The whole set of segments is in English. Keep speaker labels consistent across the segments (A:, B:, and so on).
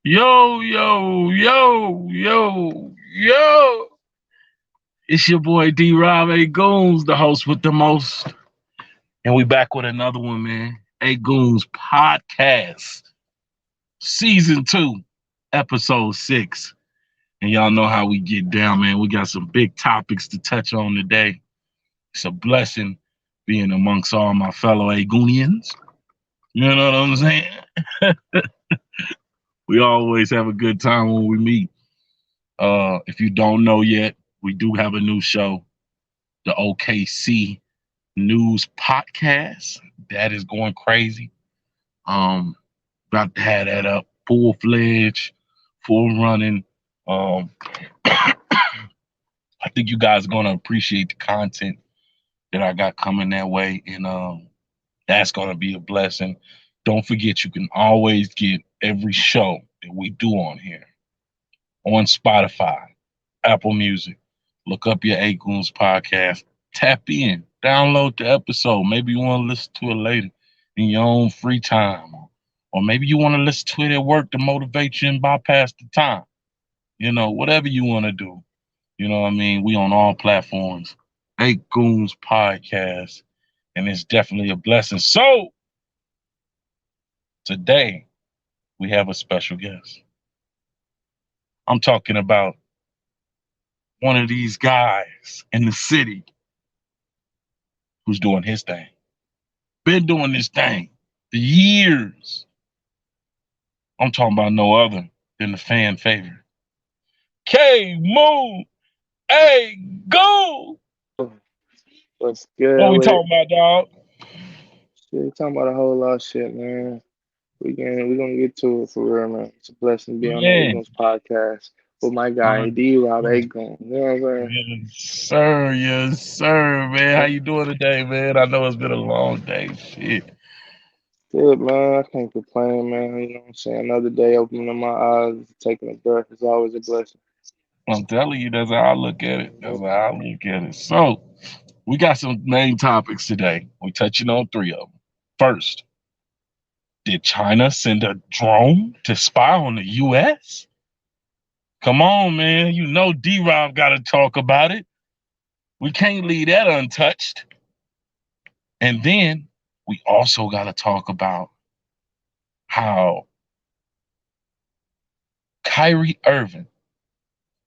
A: Yo, yo, yo, yo, yo. It's your boy D-Rob, 8goonz, the host with the most. And we back with another one, man. 8goonz podcast, season 2, episode 6. And y'all know how we get down, man. We got some big topics to touch on today. It's a blessing being amongst all my fellow 8goonians. You know what I'm saying? We always have a good time when we meet. If you don't know yet, we do have a new show, the OKC News Podcast. That is going crazy. About to have that up full-fledged, full running. I think you guys are gonna appreciate the content that I got coming that way, and that's gonna be a blessing. Don't forget, you can always get every show that we do on here on Spotify, Apple Music. Look up your 8goonz podcast. Tap in, download the episode. Maybe you want to listen to it later in your own free time. Or maybe you want to listen to it at work to motivate you and bypass the time. You know, whatever you want to do. You know what I mean? We on all platforms. 8goonz podcast. And it's definitely a blessing. So, today, we have a special guest. I'm talking about one of these guys in the city who's doing his thing. Been doing this thing for years. I'm talking about no other than the fan favorite. K-Moon, hey, go!
B: What's good
A: What we
B: with it?
A: talking about, dog?
B: Shit, we talking about a whole lot of shit, man. We gonna get to it for real, man. It's a blessing to be on the
A: Man.
B: ADVERTISMENT podcast with my guy D-Rob 8goonz. You know what I'm saying?
A: Yes, sir, man. How you doing today, man? I know it's been a long day. Shit.
B: Good, man. I can't complain, man. You know what I'm saying? Another day opening my eyes, taking a breath is always a blessing.
A: I'm telling you, that's how I look at it. That's how I look at it. So, we got some main topics today. We're touching on 3 of them. First, did China send a drone to spy on the U.S.? Come on, man. You know D-Rob got to talk about it. We can't leave that untouched. And then we also got to talk about how Kyrie Irving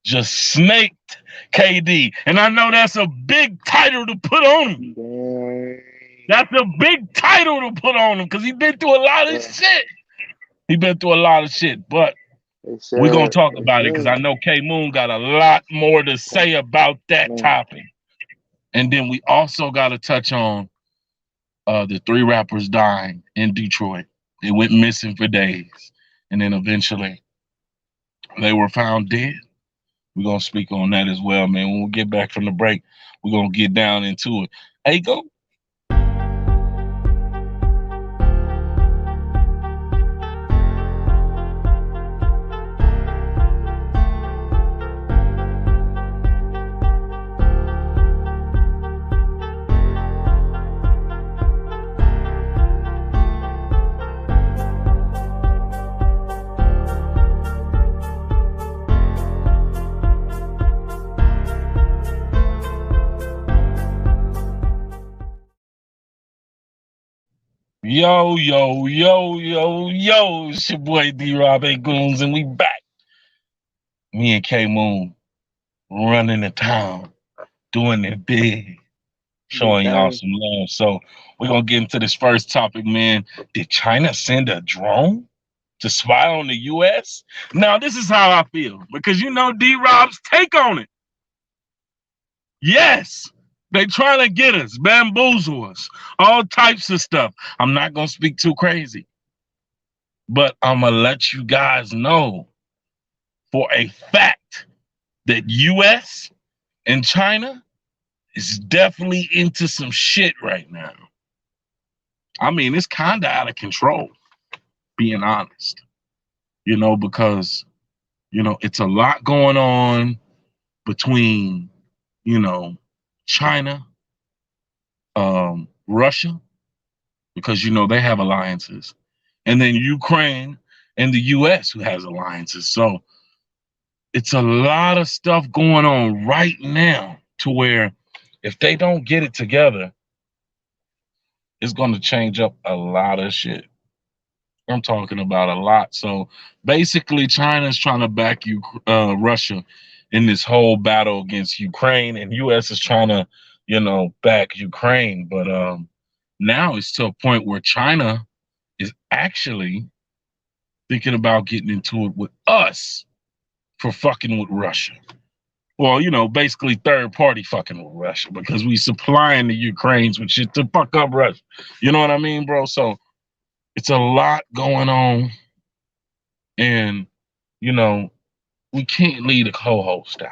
A: just snaked KD. And I know that's a big title to put on him.
B: Damn.
A: That's a big title to put on him because he's been through a lot of shit. He's been through a lot of shit. But we're going to talk about it because I know K-Moon got a lot more to say about that topic. And then we also got to touch on the 3 rappers dying in Detroit. They went missing for days. And then eventually they were found dead. We're going to speak on that as well, man. When we get back from the break, we're going to get down into it. Hey, go. Yo, yo, yo, yo, yo. It's your boy D-Rob 8goonz, and we back. Me and K-Moon running the town, doing it big, showing y'all some love. So we're going to get into this first topic, man. Did China send a drone to spy on the U.S.? Now, this is how I feel, because you know D-Rob's take on it. Yes. They trying to get us, bamboozle us, all types of stuff. I'm not going to speak too crazy, but I'm going to let you guys know for a fact that U.S. and China is definitely into some shit right now. I mean, it's kind of out of control, being honest, you know, because, you know, it's a lot going on between, you know, China, Russia, because, you know, they have alliances. And then Ukraine and the U.S. who has alliances. So it's a lot of stuff going on right now to where if they don't get it together, it's going to change up a lot of shit. I'm talking about a lot. So basically, China's trying to back Russia in this whole battle against Ukraine, and U.S. is trying to, back Ukraine. But now it's to a point where China is actually thinking about getting into it with us for fucking with Russia. Well, basically third party fucking with Russia because we supplying the Ukrainians with shit to fuck up Russia. You know what I mean, bro? So it's a lot going on, and we can't leave the co-host out.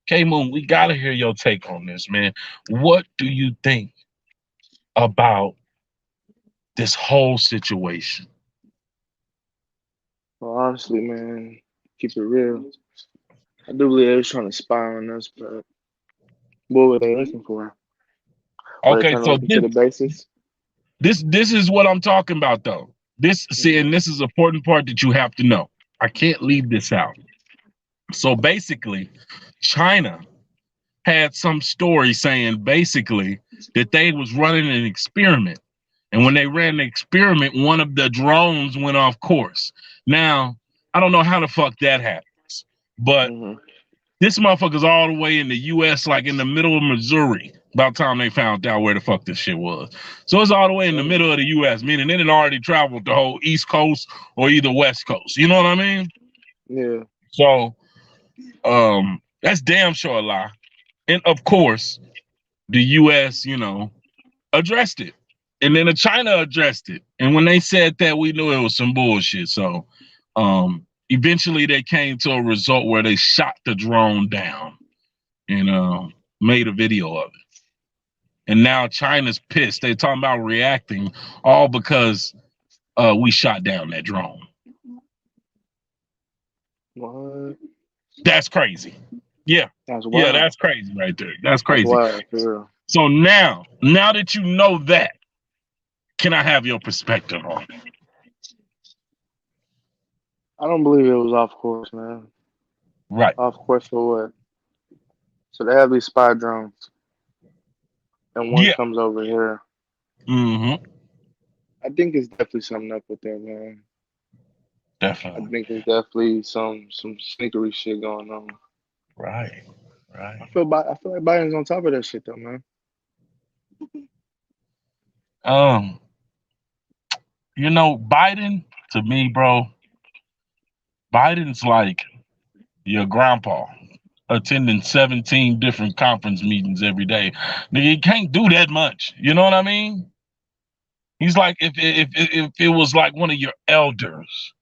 A: K-Moon, we gotta hear your take on this, man. What do you think about this whole situation?
B: Well, honestly, man, keep it real. I do believe they was trying to spy on us, but what were they looking for? Were they
A: Okay,
B: trying to
A: so
B: look into the bases?
A: this is what I'm talking about, though. This is an important part that you have to know. I can't leave this out. So basically, China had some story saying basically that they was running an experiment. And when they ran the experiment, one of the drones went off course. Now, I don't know how the fuck that happens, but this motherfucker's all the way in the U.S., like in the middle of Missouri, by the time they found out where the fuck this shit was. So it's all the way in the middle of the U.S., meaning it had already traveled the whole East Coast or either West Coast. You know what I mean?
B: Yeah.
A: So that's damn sure a lie. And of course, the U.S., addressed it. And then China addressed it. And when they said that, we knew it was some bullshit. So eventually they came to a result where they shot the drone down and made a video of it. And now China's pissed. They're talking about reacting all because we shot down that drone.
B: What?
A: That's crazy. Yeah.
B: That's wild.
A: Yeah, that's crazy right there. That's crazy.
B: That's wild, for real.
A: So now that you know that, can I have your perspective on it?
B: I don't believe it was off course, man.
A: Right.
B: Off course for what? So they have these spy drones, and one comes over here.
A: Mm-hmm.
B: I think it's definitely something up with there, man.
A: Definitely.
B: I think there's definitely some sneakery shit going on.
A: Right.
B: I feel like Biden's on top of that shit though, man.
A: Biden, to me, bro, Biden's like your grandpa attending 17 different conference meetings every day. Nigga, he can't do that much. You know what I mean? He's like if it was like one of your elders,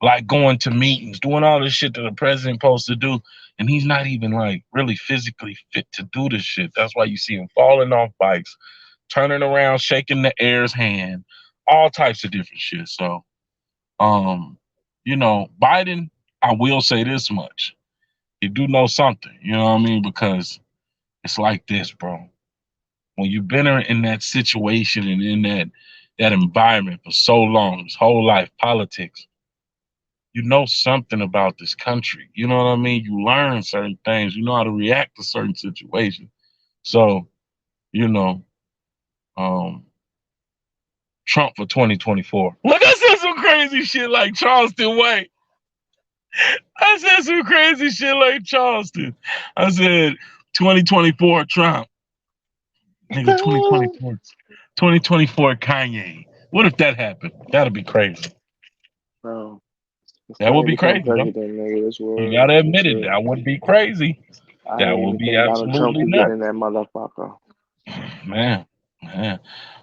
A: like going to meetings, doing all this shit that the president supposed to do, and he's not even like really physically fit to do this shit. That's why you see him falling off bikes, turning around, shaking the heir's hand, all types of different shit. So, Biden, I will say this much. He do know something, you know what I mean? Because it's like this, bro. When you've been in that situation and in that environment for so long, his whole life, politics, you know something about this country. You know what I mean? You learn certain things. You know how to react to certain situations. So, Trump for 2024. Look, I said some crazy shit like Charleston White. I said some crazy shit like Charleston. I said 2024 Trump. Nigga, 2024 Kanye. What if that happened? That'd be crazy.
B: Bro.
A: That would be crazy. You gotta admit it. That would be crazy. That would be absolutely nuts.
B: Get in that motherfucker.
A: Man.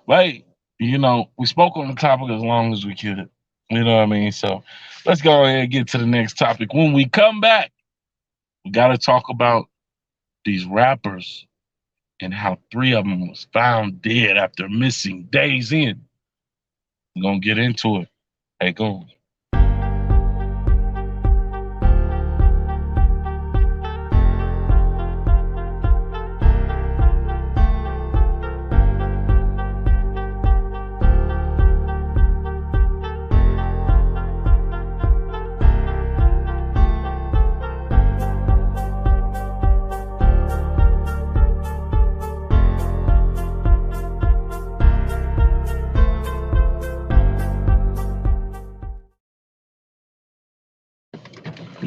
A: Like, we spoke on the topic as long as we could. You know what I mean? So let's go ahead and get to the next topic. When we come back, we gotta talk about these rappers and how 3 of them was found dead after missing days in. We're gonna get into it. 8goonz.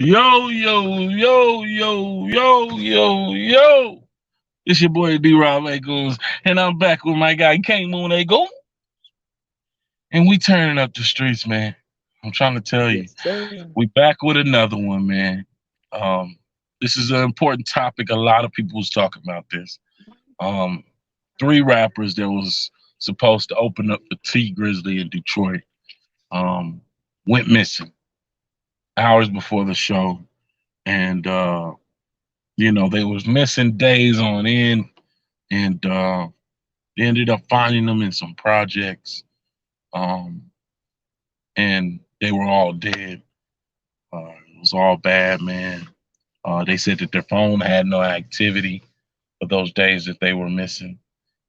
A: Yo, yo, yo, yo, yo, yo, yo. It's your boy D-Rob 8goonz, and I'm back with my guy K-Moon 8goonz. And we turning up the streets, man. I'm trying to tell you.
B: Yes, sir.
A: We back with another one, man. Um, this is an important topic. A lot of people was talking about this. Um, 3 rappers that was supposed to open up the T Grizzly in Detroit went missing hours before the show. And they was missing days on end, and they ended up finding them in some projects, um, and they were all dead. It was all bad, man. They said that their phone had no activity for those days that they were missing,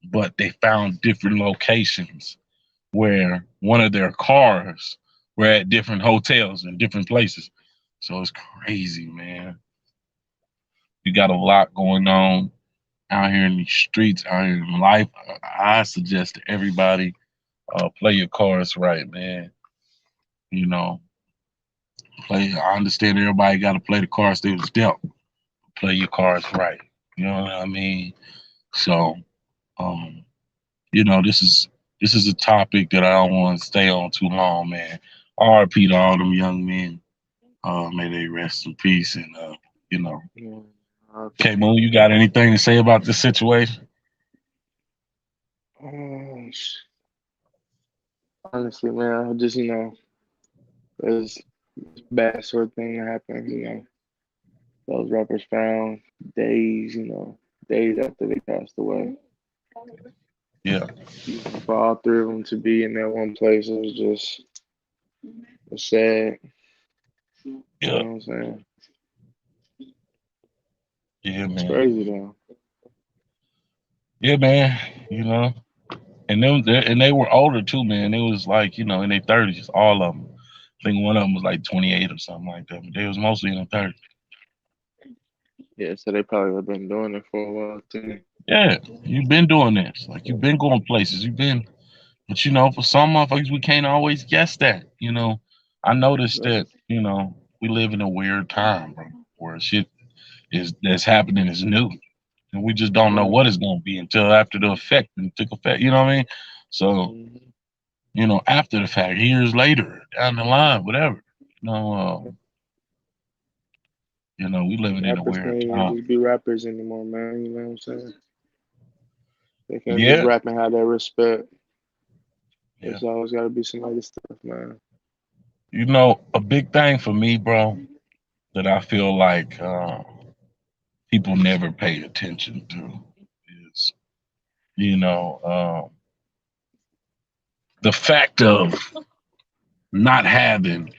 A: but they found different locations where one of their cars were at different hotels in different places. So it's crazy, man. You got a lot going on out here in these streets, out here in life. I suggest to everybody, play your cards right, man. You know, play. I understand everybody got to play the cards they was dealt. Play your cards right. You know what I mean? So, um, this is a topic that I don't want to stay on too long, man. RP to all them young men. May they rest in peace. And you know,
B: Yeah.
A: K Moon, you got anything to say about this situation?
B: Um, Honestly, man, I just there's bad sort of thing that happened. Those rappers found days, days after they passed away.
A: Yeah,
B: For all 3 of them to be in that one place, it was just it's sad. You
A: yeah,
B: know what I'm saying?
A: yeah,
B: It's
A: man.
B: crazy though.
A: Yeah, man. You know, and they were older too, man. It was like in their 30s, all of them. I think one of them was like 28 or something like that. But they was mostly in their 30s.
B: Yeah, so they probably have been doing it for a while too.
A: Yeah, you've been doing this. Like you've been going places. You've been, but for some motherfuckers, we can't always guess that. I noticed that. We live in a weird time, bro, where shit is that's happening is new, and we just don't know
B: Right.
A: what it's gonna be until after the effect and took effect. You know what I mean? So
B: Mhm.
A: after the fact, years later, down the line, whatever. You know, we living in a
B: Rappers
A: weird
B: can't even
A: time.
B: just be rappers anymore, man. You know what I'm saying? They can't just
A: Yeah,
B: rap and have that respect.
A: yeah.
B: It's always got to be some other stuff, man.
A: A big thing for me, bro, that I feel like people never pay attention to is, you know, the fact of not having.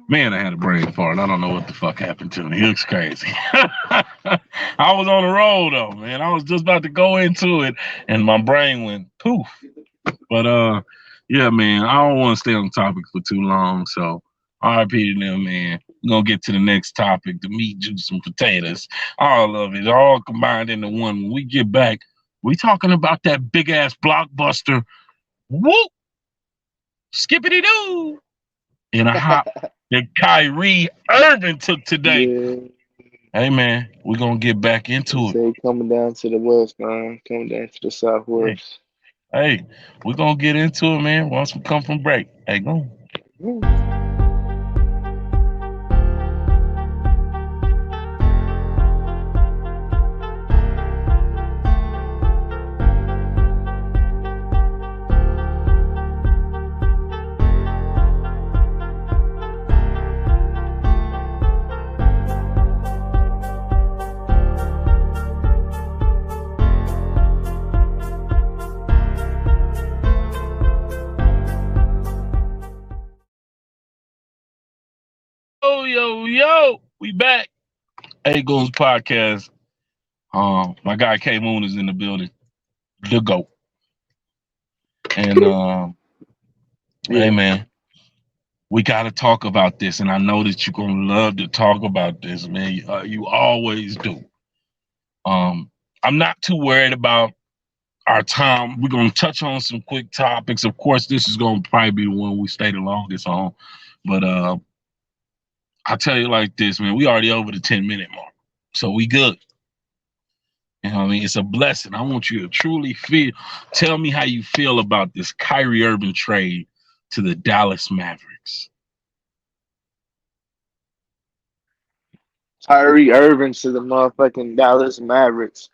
A: Man, I had a brain fart. I don't know what the fuck happened to me. It looks crazy. I was on the road though, man. I was just about to go into it, and my brain went poof. But yeah, man, I don't want to stay on the topic for too long. So RIP to them, man. We're gonna get to the next topic, the meat, juice, and potatoes. All of it, all combined into one. When we get back, we talking about that big ass blockbuster. Whoop, skippity doo, in a hop that Kyrie Irving took today.
B: Yeah,
A: Hey man, we're gonna get back
B: they
A: into it.
B: say coming down to the west, man. Coming down to the
A: Hey,
B: southwest.
A: hey, we're gonna get into it, man, once we come from break. Hey, go.
B: Mm.
A: Yo, yo, yo, we back. 8goonz podcast. My guy K Moon is in the building. The GOAT. And hey
B: Yeah.
A: man, we gotta talk about this. And I know that you're gonna love to talk about this, man. You always do. I'm not too worried about our time. We're gonna touch on some quick topics. Of course, this is gonna probably be the one we stay the longest on. But I'll tell you like this, man. We already over the 10-minute mark, so we good. You know what I mean? It's a blessing. I want you to truly tell me how you feel about this Kyrie Irving trade to the Dallas Mavericks.
B: Kyrie Irving to the motherfucking Dallas Mavericks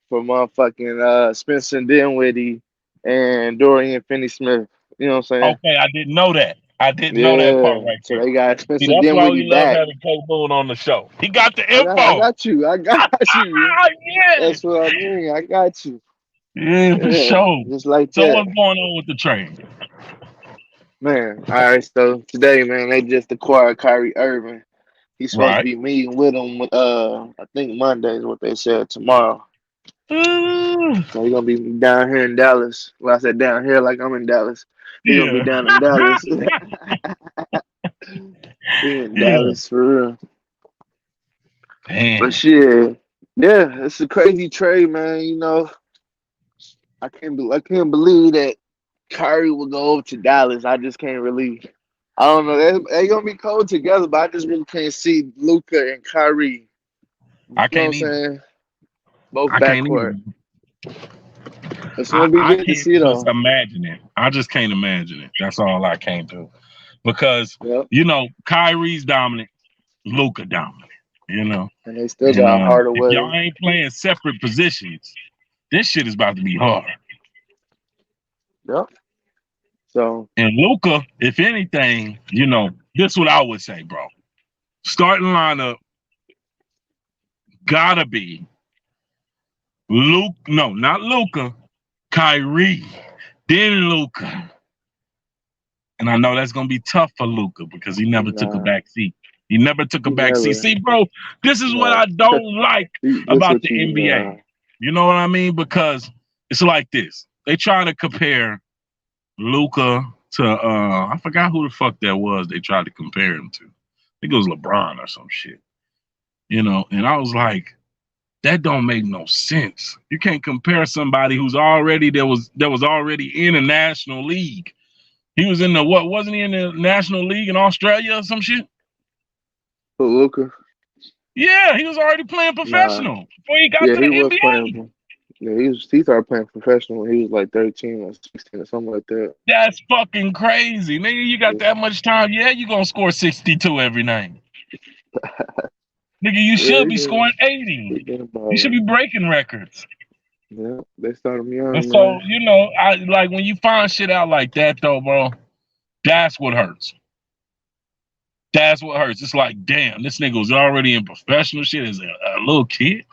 B: for motherfucking Spencer Dinwiddie and Dorian Finney-Smith. You know what I'm saying?
A: Okay, I didn't know that. I didn't know that part
B: Yeah.
A: right
B: So
A: there.
B: they got
A: See,
B: Spencer
A: that's why
B: Dinwiddie
A: we love
B: back.
A: having K Boone on the show. He got the
B: I
A: info.
B: got you. I got you.
A: Yeah.
B: That's what I mean. I got you.
A: Yeah, for
B: Yeah,
A: sure.
B: just like
A: So
B: that.
A: what's going on with the trade?
B: Man, all right, so today, man, they just acquired Kyrie Irving. He's supposed to
A: Right.
B: be meeting with them, I think Monday is what they said, tomorrow.
A: Uh,
B: So he's gonna be down here in Dallas. Well, I said down here like I'm in Dallas. He gonna be
A: yeah.
B: down in Dallas. He in
A: Yeah.
B: Dallas for real. But
A: Damn.
B: shit, yeah, it's a crazy trade, man. You know, I can't believe that Kyrie will go over to Dallas. I just can't really. I don't know. They gonna be cold together, but I just really can't see Luca and Kyrie. You
A: I
B: know what I'm
A: can't either.
B: saying? Both
A: I can't
B: backcourt.
A: either.
B: It's gonna be
A: I
B: good to
A: can't
B: see
A: just
B: though.
A: imagine it. I just can't imagine it. That's all I can't do. Because,
B: Yep.
A: Kyrie's dominant, Luka dominant, you know.
B: And they still
A: And
B: got
A: if
B: Hardaway.
A: y'all ain't playing separate positions, this shit is about to be hard.
B: Yep. So
A: And Luka, if anything, this is what I would say, bro. Starting lineup gotta be Luke. No, not Luka. Kyrie, then Luka. And I know that's gonna be tough for Luka because he never took a
B: nah,
A: back seat. He never took a
B: he
A: back seat.
B: never.
A: See, bro, this is what
B: Nah.
A: I don't like
B: This
A: about
B: what
A: the
B: you
A: NBA. You know what I mean? Because it's like this. They try to compare Luka to I forgot who the fuck that was they tried to compare him to. I think it was LeBron or some shit. And I was like, that don't make no sense. You can't compare somebody who's already that was already in a national league. He was in the what? Wasn't he in the National League in Australia or some shit?
B: But Luca.
A: Yeah, he was already playing
B: Nah.
A: professional before he got
B: Yeah,
A: to the
B: he was
A: NBA.
B: playing. Yeah, he started playing professional when he was like 13 or 16 or something like that.
A: That's fucking crazy. Nigga, you got
B: Yeah,
A: that much time. Yeah, you gonna score 62 every night. Nigga, you
B: yeah
A: should be scoring
B: he
A: 80.
B: been
A: You should
B: balling.
A: be breaking records.
B: Yeah, they started him
A: And
B: young,
A: so,
B: man.
A: I like when you find shit out like that though, bro, that's what hurts. That's what hurts. It's like, damn, this nigga was already in professional shit as a little kid.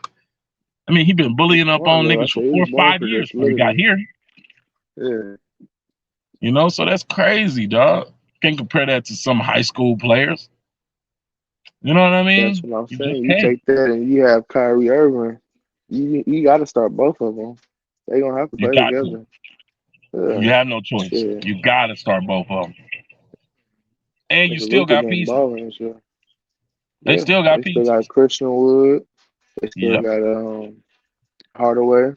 A: I mean, he been
B: He was
A: bullying up
B: born
A: on
B: though. I
A: niggas for
B: said he was
A: 4 or
B: born
A: 5
B: for this,
A: years before he got
B: literally.
A: here.
B: Yeah,
A: So that's crazy, dog. Can't compare that to some high school players. You know what I
B: that's
A: mean?
B: what I'm
A: You
B: saying.
A: just
B: You
A: can't.
B: take that and you have Kyrie Irving. You got to start both of them. They gonna have to
A: You
B: play
A: got to.
B: together.
A: You
B: Yeah,
A: have no choice.
B: shit.
A: You got to start both of them. And you
B: Nigga,
A: still
B: Luka
A: got
B: been
A: pieces.
B: balling and shit.
A: They
B: Yeah,
A: still got
B: they still got
A: pieces.
B: Christian Wood. They still
A: Yep.
B: got Hardaway.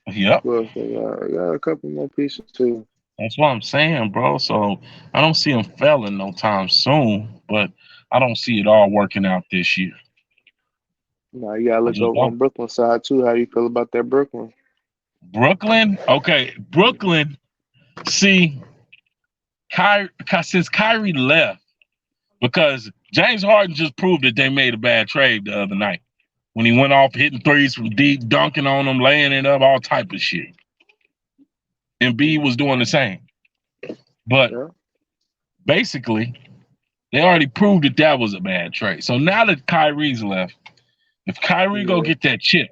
A: Yep.
B: Who else they got? They got a couple more pieces too.
A: That's what I'm saying, bro. So I don't see him failing no time soon, but I don't see it all working out this year.
B: Now you gotta
A: I
B: look
A: just
B: over
A: don't.
B: on Brooklyn side too. How do you feel about that Brooklyn?
A: Brooklyn, okay. Brooklyn, see, since Kyrie left, because James Harden just proved that they made a bad trade the other night when he went off hitting threes from deep, dunking on them, laying it up, all type of shit. And B was doing the same. But
B: Yeah,
A: basically, they already proved that that was a bad trade. So now that Kyrie's left, if Kyrie go
B: yeah.
A: get that chip,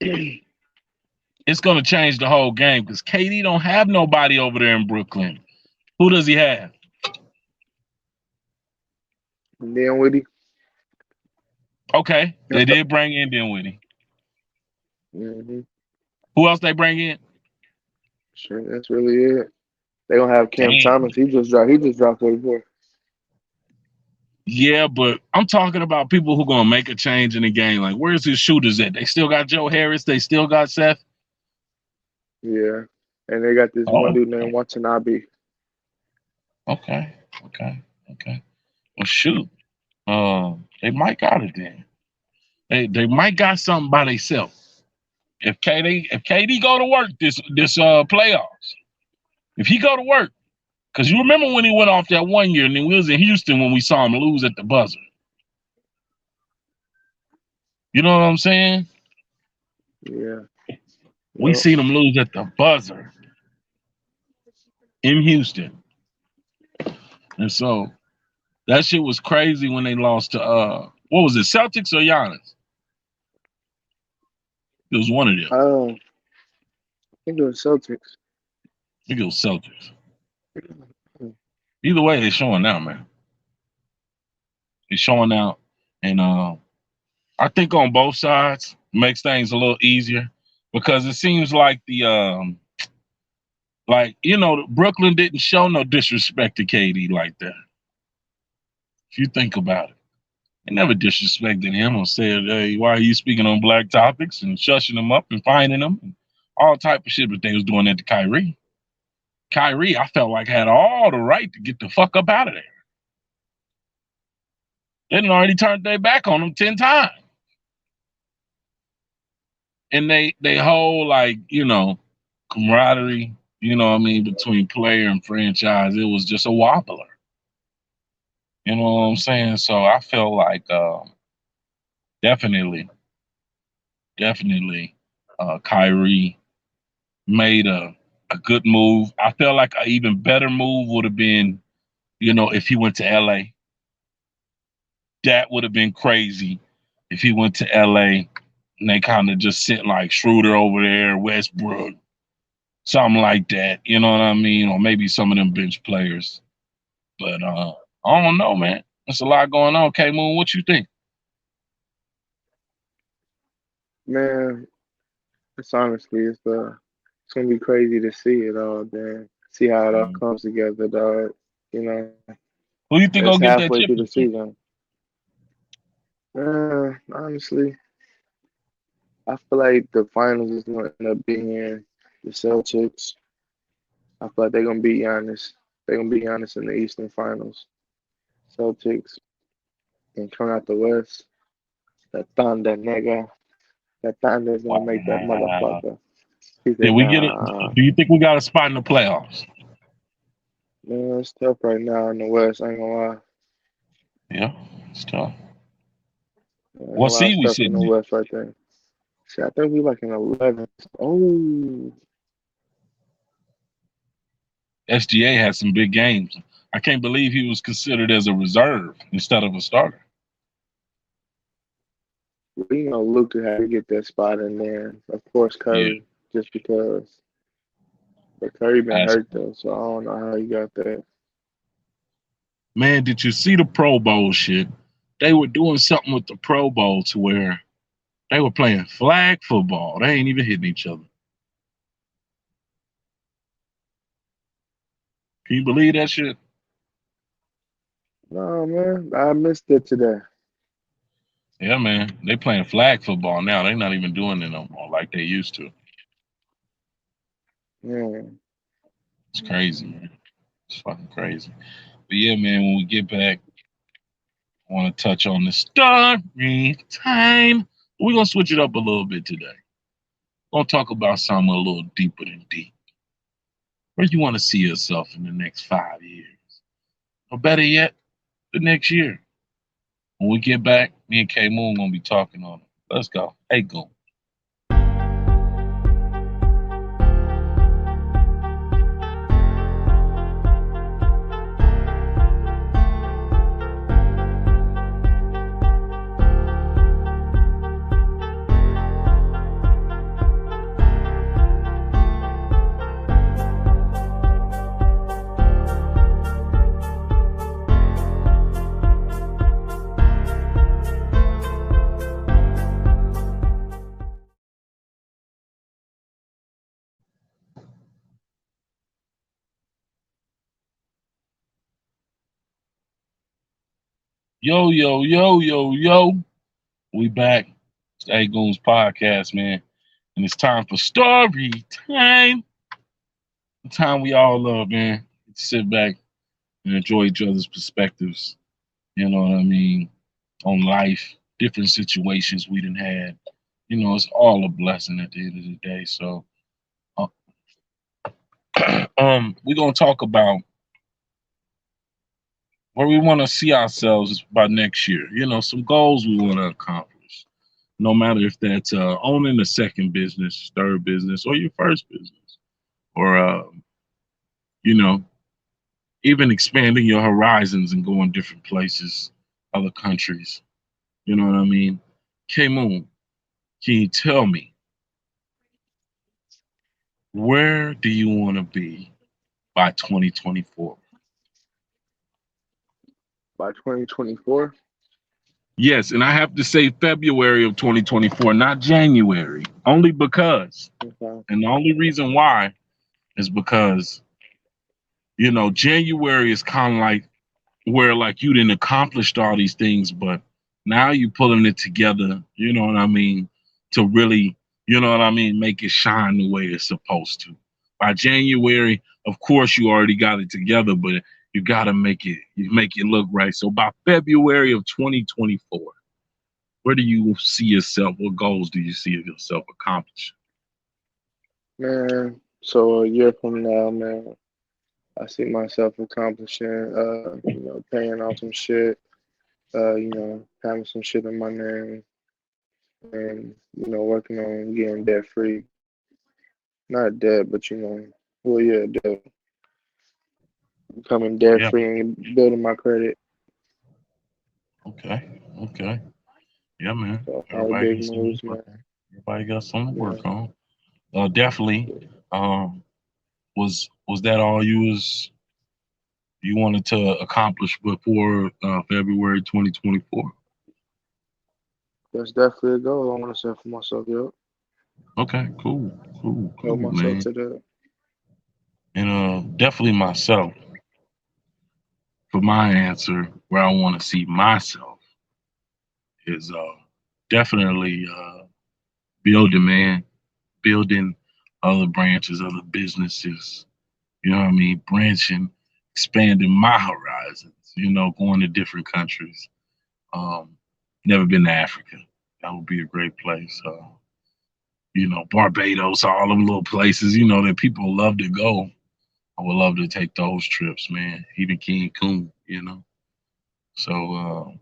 A: it's going to change the whole game because KD don't have nobody over there in Brooklyn. Who does he have?
B: And then with
A: Okay, they did bring in Dinwiddie.
B: mm-hmm.
A: Who else they bring in?
B: Sure, that's really it. They gonna have Cam
A: Damn.
B: Thomas. He just dropped 44.
A: Yeah, but I'm talking about people who are gonna make a change in the game. Like, where's his shooters at? They still got Joe Harris. They still got Seth.
B: Yeah, and they got this one
A: Oh,
B: dude named Watanabe.
A: okay, okay. Okay. Well, shoot. They might got it then. They might got something by themselves. If KD go to work this playoffs, if he go to work, because you remember when he went off that one year, and then we was in Houston when we saw him lose at the buzzer. You know what I'm saying?
B: Yeah.
A: We
B: Yep.
A: seen him lose at the buzzer in Houston, and so that shit was crazy when they lost to what was it, Celtics or Giannis? It was one of them.
B: I think it was Celtics.
A: I think it was Celtics. Either way, they're showing out, man. They're showing out, and I think on both sides makes things a little easier because it seems like Brooklyn didn't show no disrespect to KD like that. If you think about it, they never disrespected him or said, "Hey, why are you speaking on black topics?" and shushing him up and finding him and all type of shit. But they was doing that to Kyrie. Kyrie, I felt like had all the right to get the fuck up out of there. They done already turned their back on him 10 times. And they whole camaraderie, between player and franchise, it was just a wobbler. You know what I'm saying? So I felt like definitely Kyrie made a good move. I felt like an even better move would have been, if he went to LA. That would have been crazy if he went to LA and they kind of just sent like Schroeder over there, Westbrook, something like that. You know what I mean? Or maybe some of them bench players. But I don't know, man. There's a lot going on. K-Moon, what you think?
B: Man, it's gonna be crazy to see it all, man. See how it all comes together, dog. You know,
A: Who you think
B: it's
A: gonna get that
B: halfway through the
A: championship?
B: season. Honestly, I feel like the finals is gonna end up being the Celtics. I feel like they're gonna beat Giannis. They're gonna beat Giannis in the Eastern Finals. Celtics and coming out the West, the Thunder nigga. The Thunder's gonna make that
A: Wow.
B: motherfucker. He
A: Did
B: said,
A: we get it?
B: nah.
A: Do you think we got a spot in the playoffs?
B: Man, it's tough right now in the West. I ain't gonna lie.
A: Yeah, it's tough.
B: I ain't gonna
A: What
B: lie, it's
A: seed we
B: tough in
A: sitting
B: the
A: in?
B: West right there. See, I think we like in 11. Oh,
A: SGA had some big games. I can't believe he was considered as a reserve instead of a starter.
B: we know Luka had to get that spot in there. Of course,
A: Yeah,
B: Curry, just because. But Curry been
A: that's,
B: hurt though, so I don't know how he got that.
A: man, did you see the Pro Bowl shit? They were doing something with the Pro Bowl to where they were playing flag football. They ain't even hitting each other. Can you believe that shit?
B: No, man, I missed it today.
A: Yeah, man. They playing flag football now. They're not even doing it no more like they used to.
B: Man,
A: It's crazy, man. It's fucking crazy. But yeah, man, when we get back, I want to touch on the story time. We're going to switch it up a little bit today. We're going to talk about something a little deeper than deep. Where you want to see yourself in the next 5 years? Or better yet, the next year. When we get back, me and K Moon going to be talking on it. Let's go. 8goonz. Yo, yo, yo, yo, yo. We back. It's the 8goonz podcast, man. And it's time for story time. The time we all love, man. Sit back and enjoy each other's perspectives. You know what I mean? On life, different situations we done had. It's all a blessing at the end of the day. So, uh, we're gonna talk about where we want to see ourselves by next year. Some goals we want to accomplish. No matter if that's owning a second business, third business, or your first business, or you know, even expanding your horizons and going different places, other countries. You know what I mean? K Moon, can you tell me where do you want to be by 2024?
B: By 2024.
A: Yes, and I have to say February of 2024, not January, only because,
B: Okay.
A: and the only reason why is because, January is kind of like where like you didn't accomplished all these things, but now you pulling it together, you know what I mean, to really, make it shine the way it's supposed to. By January, of course, you already got it together, but you gotta make it look right. So by February of 2024, where do you see yourself? What goals do you see yourself accomplishing?
B: Man, so a year from now, man, I see myself accomplishing, paying off some shit, having some shit in my name, and working on getting debt free. Not debt, but well, yeah, debt, becoming debt
A: Yeah.
B: free and building my credit.
A: Okay. Okay. Yeah, man.
B: So all the
A: Everybody
B: big
A: got something to
B: moves,
A: work
B: man.
A: on. Everybody got something to
B: Yeah,
A: work on. Definitely.
B: yeah.
A: Um, was that all you wanted to accomplish before February 2024?
B: That's definitely a goal I want to set for myself. Yep,
A: Okay, cool, cool,
B: hold
A: cool,
B: myself
A: man.
B: to that.
A: And definitely myself for my answer, where I want to see myself is definitely building, man, building other branches, other businesses. You know what I mean? Branching, expanding my horizons. Going to different countries. Um, Never been to Africa. That would be a great place. Barbados, all them little places, that people love to go. I would love to take those trips, man. Even Cancun. So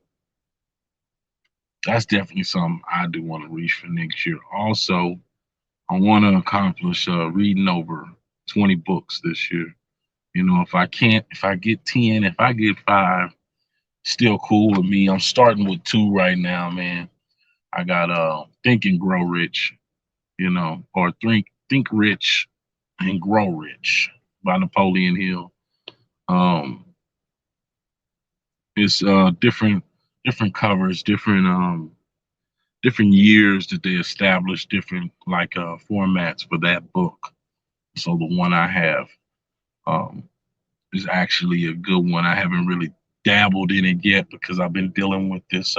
A: that's definitely something I do want to reach for next year. Also, I want to accomplish reading over 20 books this year. If I can't, if I get 10, if I get five, still cool with me. I'm starting with two right now, man. I got Think and Grow Rich, or Think Rich and Grow Rich by Napoleon Hill. Um, it's different covers, different years that they established, different like formats for that book. So the one I have um, is actually a good one. I haven't really dabbled in it yet because I've been dealing with this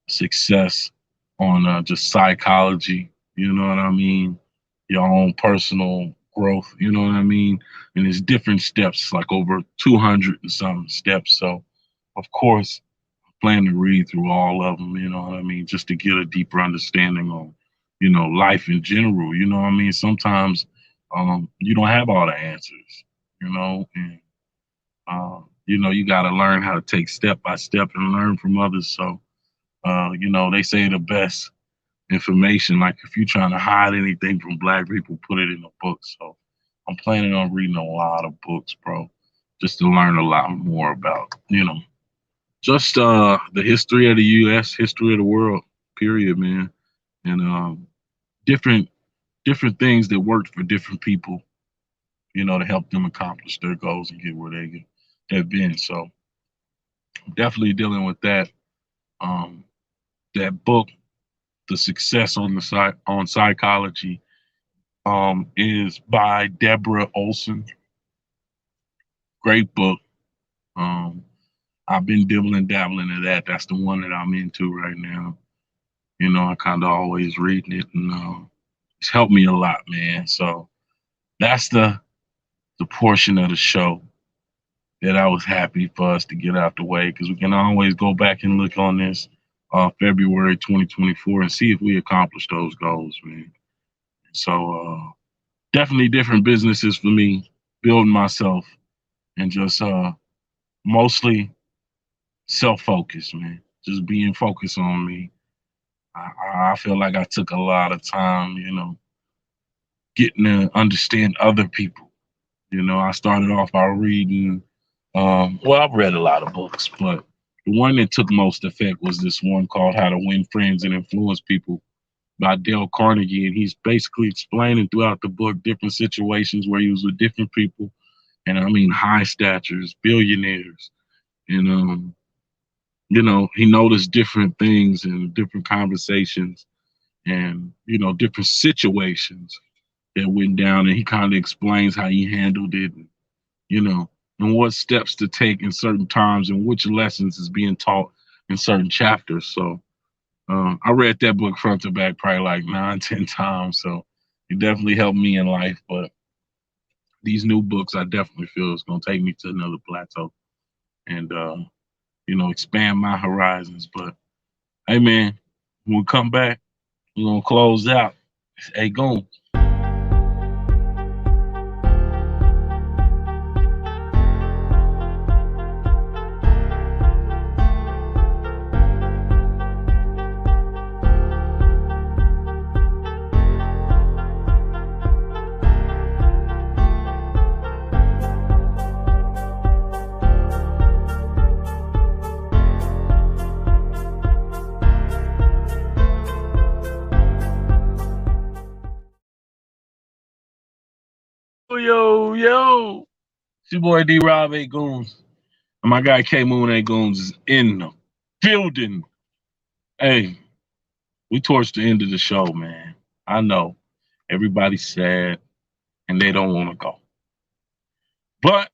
A: success on just psychology. You know what I mean? Your own personal growth. You know what I mean? And it's different steps, like over 200 and some steps. So, of course, I plan to read through all of them. You know what I mean? Just to get a deeper understanding on, life in general. You know what I mean? Sometimes you don't have all the answers. And you got to learn how to take step by step and learn from others. So they say the best information, like if you're trying to hide anything from black people, put it in a book. So I'm planning on reading a lot of books, bro, just to learn a lot more about, just the history of the US, history of the world, period, man. And different different things that worked for different people, to help them accomplish their goals and get where they've been. So definitely dealing with that. Um, that book, The Success on the Side on Psychology, is by Deborah Olson. Great book. Um, I've been dibbling dabbling in that. That's the one that I'm into right now. I kind of always reading it, and it's helped me a lot, man. So that's the portion of the show that I was happy for us to get out the way, because we can always go back and look on this February 2024 and see if we accomplished those goals, man. So definitely different businesses for me, building myself and just mostly self-focused, man. Just being focused on me. I feel like I took a lot of time, getting to understand other people. I started off by reading, well, I've read a lot of books, but the one that took most effect was this one called How to Win Friends and Influence People by Dale Carnegie. And he's basically explaining throughout the book different situations where he was with different people. And I mean, high statures, billionaires. And, he noticed different things and different conversations and, different situations that went down. And he kind of explains how he handled it, you know, and what steps to take in certain times and which lessons is being taught in certain chapters. So I read that book front to back probably like 9, 10 times. So it definitely helped me in life. But these new books, I definitely feel it's going to take me to another plateau and, expand my horizons. But hey, man, when we come back, we're going to close out. It's 8goonz. Yo. It's your boy D-Rob 8goonz. And my guy K-Moon 8goonz is in the building. Hey, we towards the end of the show, man. I know everybody's sad and they don't want to go. But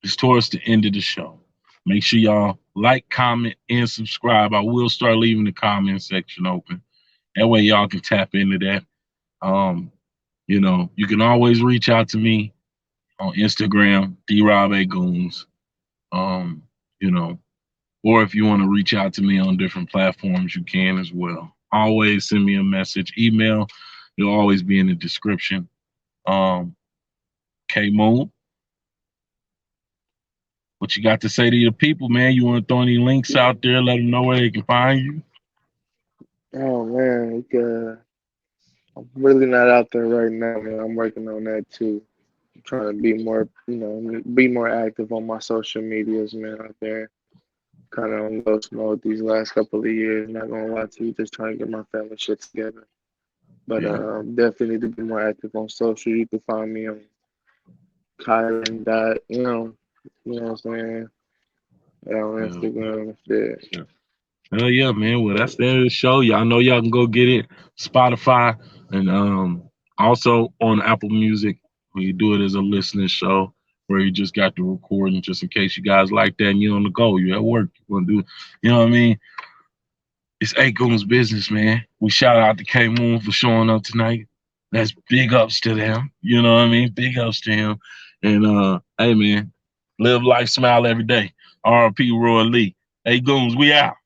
A: it's towards the end of the show. Make sure y'all like, comment, and subscribe. I will start leaving the comment section open. That way y'all can tap into that. You can always reach out to me on Instagram, D-Rob 8goonz. Or if you want to reach out to me on different platforms, you can as well. Always send me a message. Email, it'll always be in the description. K-Moon, what you got to say to your people, man? You want to throw any links out there? Let them know where they can find you.
B: Oh man, I'm really not out there right now, man. I'm working on that too. I'm trying to be more active on my social medias, man, out there. Kind of on ghost mode these last couple of years. Not gonna lie to you, just trying to get my family shit together. But
A: Yeah.
B: definitely need to be more active on social. You can find me on Kyrie and dot, what I'm saying. On Instagram,
A: Yeah. Hell yeah, man. Well, that's the end of the show. Y'all know y'all can go get it. Spotify and also on Apple Music. We do it as a listening show where you just got the recording just in case you guys like that and you're on the go. You're at work. You want to do it. You know what I mean? It's 8goonz business, man. We shout out to K-Moon for showing up tonight. That's big ups to them. You know what I mean? Big ups to him. And hey man, live life, smile every day. R.P. Roy Lee. 8goonz, we out.